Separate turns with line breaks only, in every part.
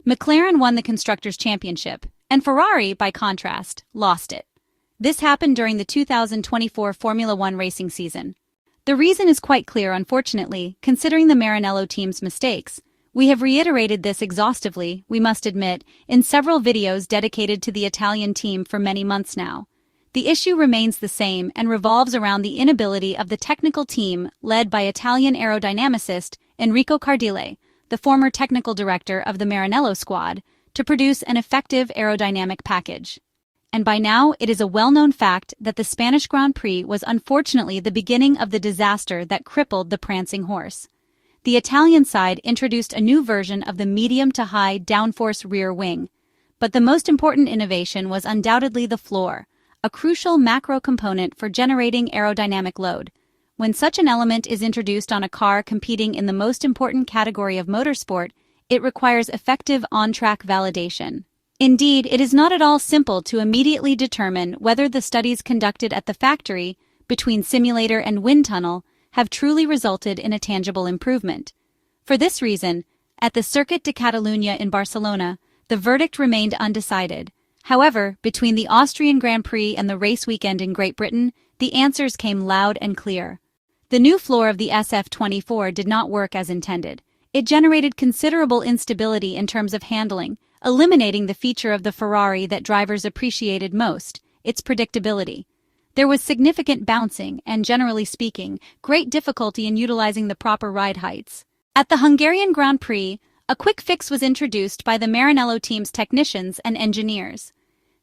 McLaren won the Constructors Championship, and Ferrari, by contrast, lost it. This happened during the 2024 Formula One racing season. The reason is quite clear, unfortunately, considering the Maranello team's mistakes. We have reiterated this exhaustively, we must admit, in several videos dedicated to the Italian team for many months now. The issue remains the same and revolves around the inability of the technical team, led by Italian aerodynamicist Enrico Cardile, the former technical director of the Maranello squad, to produce an effective aerodynamic package. And by now, it is a well-known fact that the Spanish Grand Prix was unfortunately the beginning of the disaster that crippled the prancing horse. The Italian side introduced a new version of the medium to high downforce rear wing. But the most important innovation was undoubtedly the floor, a crucial macro component for generating aerodynamic load. When such an element is introduced on a car competing in the most important category of motorsport, it requires effective on-track validation. Indeed, it is not at all simple to immediately determine whether the studies conducted at the factory, between simulator and wind tunnel, have truly resulted in a tangible improvement. For this reason, at the Circuit de Catalunya in Barcelona, the verdict remained undecided. However, between the Austrian Grand Prix and the race weekend in Great Britain, the answers came loud and clear. The new floor of the SF24 did not work as intended. It generated considerable instability in terms of handling, eliminating the feature of the Ferrari that drivers appreciated most, its predictability. There was significant bouncing and, generally speaking, great difficulty in utilizing the proper ride heights. At the Hungarian Grand Prix, a quick fix was introduced by the Maranello team's technicians and engineers.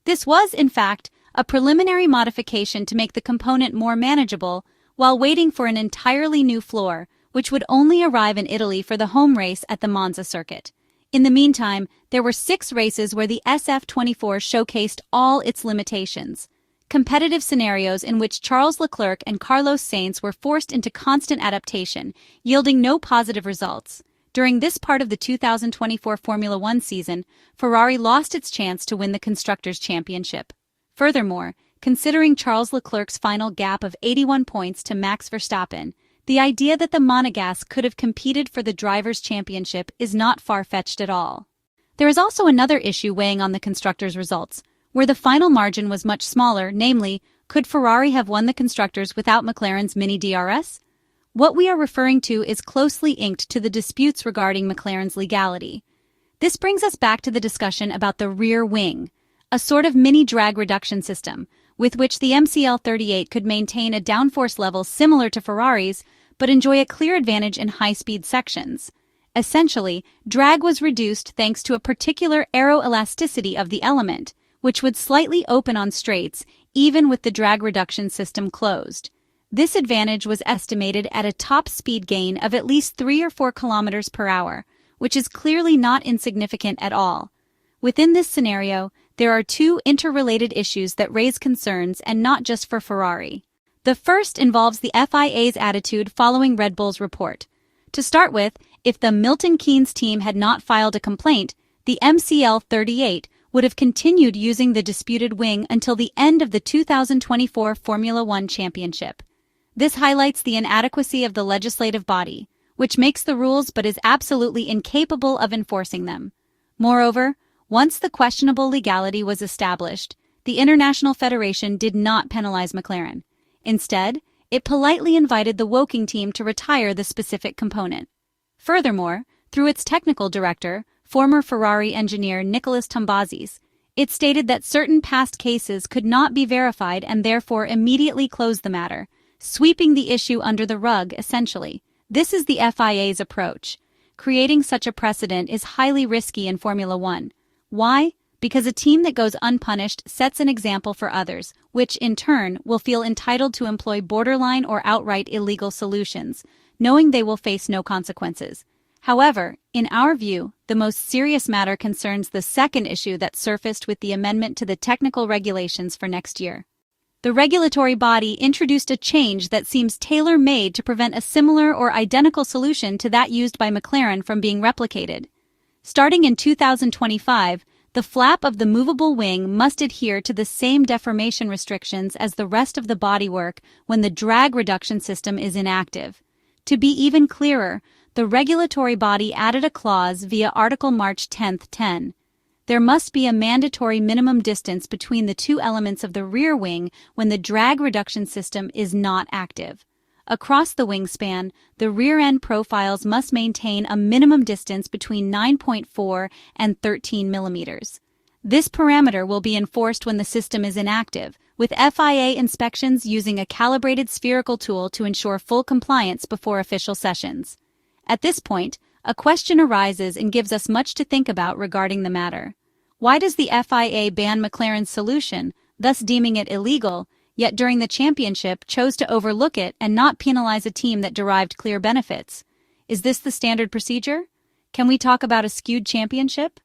This was, in fact, a preliminary modification to make the component more manageable while waiting for an entirely new floor, which would only arrive in Italy for the home race at the Monza circuit. In the meantime, there were 6 races where the SF24 showcased all its limitations. Competitive scenarios in which Charles Leclerc and Carlos Sainz were forced into constant adaptation, yielding no positive results. During this part of the 2024 Formula One season, Ferrari lost its chance to win the Constructors Championship. Furthermore, considering Charles Leclerc's final gap of 81 points to Max Verstappen, the idea that the Monegasque could have competed for the Drivers' Championship is not far-fetched at all. There is also another issue weighing on the constructors' results, where the final margin was much smaller, namely, could Ferrari have won the Constructors without McLaren's mini-DRS? What we are referring to is closely inked to the disputes regarding McLaren's legality. This brings us back to the discussion about the rear wing, a sort of mini-drag reduction system, with which the MCL38 could maintain a downforce level similar to Ferrari's, but enjoy a clear advantage in high-speed sections. Essentially, drag was reduced thanks to a particular aeroelasticity of the element, which would slightly open on straights even with the drag reduction system closed. This advantage was estimated at a top speed gain of at least 3 or 4 kilometers per hour, which is clearly not insignificant at all. Within this scenario, there are 2 interrelated issues that raise concerns, and not just for Ferrari. The first involves the FIA's attitude following Red Bull's report. To start with, if the Milton Keynes team had not filed a complaint, the MCL38 would have continued using the disputed wing until the end of the 2024 Formula One Championship. This highlights the inadequacy of the legislative body, which makes the rules but is absolutely incapable of enforcing them. Moreover, once the questionable legality was established, the International Federation did not penalize McLaren. Instead, it politely invited the Woking team to retire the specific component. Furthermore, through its technical director, former Ferrari engineer Nicolas Tombazis, it stated that certain past cases could not be verified and therefore immediately closed the matter, sweeping the issue under the rug, essentially. This is the FIA's approach. Creating such a precedent is highly risky in Formula One. Why? Because a team that goes unpunished sets an example for others, which, in turn, will feel entitled to employ borderline or outright illegal solutions, knowing they will face no consequences. However, in our view, the most serious matter concerns the second issue that surfaced with the amendment to the technical regulations for next year. The regulatory body introduced a change that seems tailor-made to prevent a similar or identical solution to that used by McLaren from being replicated. Starting in 2025, the flap of the movable wing must adhere to the same deformation restrictions as the rest of the bodywork when the drag reduction system is inactive. To be even clearer, the the regulatory body added a clause via Article March 10, 10. There must be a mandatory minimum distance between the two elements of the rear wing when the drag reduction system is not active. Across the wingspan, the rear end profiles must maintain a minimum distance between 9.4 and 13 millimeters. This parameter will be enforced when the system is inactive, with FIA inspections using a calibrated spherical tool to ensure full compliance before official sessions. At this point, a question arises and gives us much to think about regarding the matter. Why does the FIA ban McLaren's solution, thus deeming it illegal, yet during the championship chose to overlook it and not penalize a team that derived clear benefits? Is this the standard procedure? Can we talk about a skewed championship?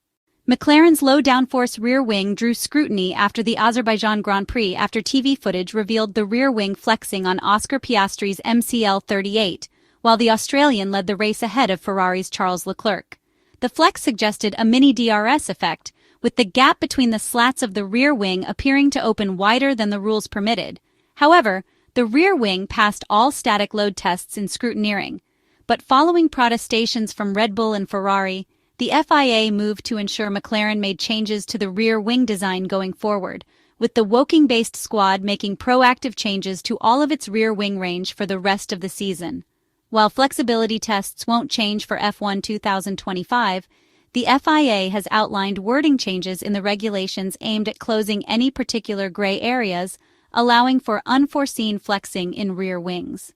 McLaren's low downforce rear wing drew scrutiny after the Azerbaijan Grand Prix after TV footage revealed the rear wing flexing on Oscar Piastri's MCL38, while the Australian led the race ahead of Ferrari's Charles Leclerc. The flex suggested a mini-DRS effect, with the gap between the slats of the rear wing appearing to open wider than the rules permitted. However, the rear wing passed all static load tests in scrutineering. But following protestations from Red Bull and Ferrari, the FIA moved to ensure McLaren made changes to the rear wing design going forward, with the Woking-based squad making proactive changes to all of its rear wing range for the rest of the season. While flexibility tests won't change for F1 2025, the FIA has outlined wording changes in the regulations aimed at closing any particular gray areas, allowing for unforeseen flexing in rear wings.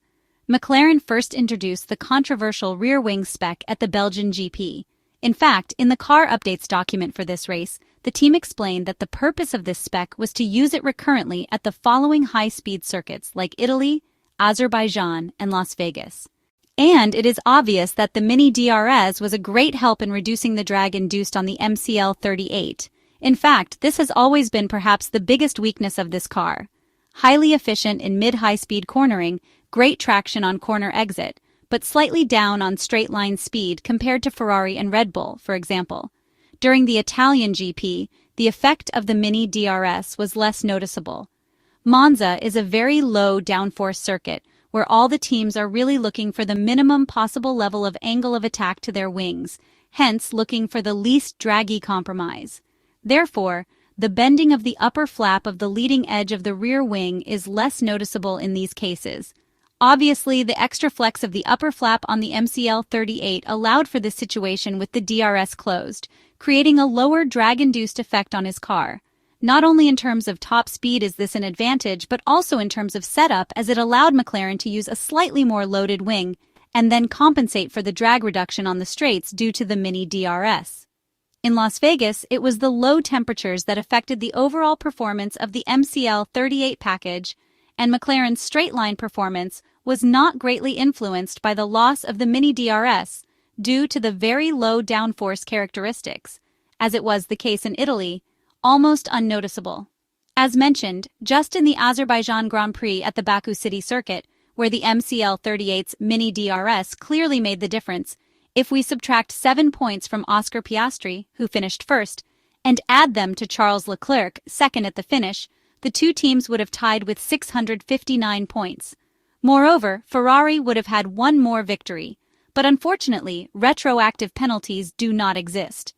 McLaren first introduced the controversial rear wing spec at the Belgian GP. In fact, in the car updates document for this race, the team explained that the purpose of this spec was to use it recurrently at the following high-speed circuits like Italy, Azerbaijan, and Las Vegas. And it is obvious that the mini-DRS was a great help in reducing the drag induced on the MCL38. In fact, this has always been perhaps the biggest weakness of this car. Highly efficient in mid-high-speed cornering, great traction on corner exit, but slightly down on straight-line speed compared to Ferrari and Red Bull, for example. During the Italian GP, the effect of the mini-DRS was less noticeable. Monza is a very low downforce circuit, where all the teams are really looking for the minimum possible level of angle of attack to their wings, hence looking for the least draggy compromise. Therefore, the bending of the upper flap of the leading edge of the rear wing is less noticeable in these cases. Obviously, the extra flex of the upper flap on the MCL38 allowed for this situation with the DRS closed, creating a lower drag-induced effect on his car. Not only in terms of top speed is this an advantage, but also in terms of setup, as it allowed McLaren to use a slightly more loaded wing and then compensate for the drag reduction on the straights due to the mini-DRS. In Las Vegas, it was the low temperatures that affected the overall performance of the MCL38 package, and McLaren's straight-line performance was not greatly influenced by the loss of the mini-DRS due to the very low downforce characteristics, as it was the case in Italy, almost unnoticeable. As mentioned, just in the Azerbaijan Grand Prix at the Baku City Circuit, where the MCL38's mini-DRS clearly made the difference, if we subtract 7 points from Oscar Piastri, who finished first, and add them to Charles Leclerc, second at the finish, the two teams would have tied with 659 points. Moreover, Ferrari would have had one more victory, but unfortunately, retroactive penalties do not exist.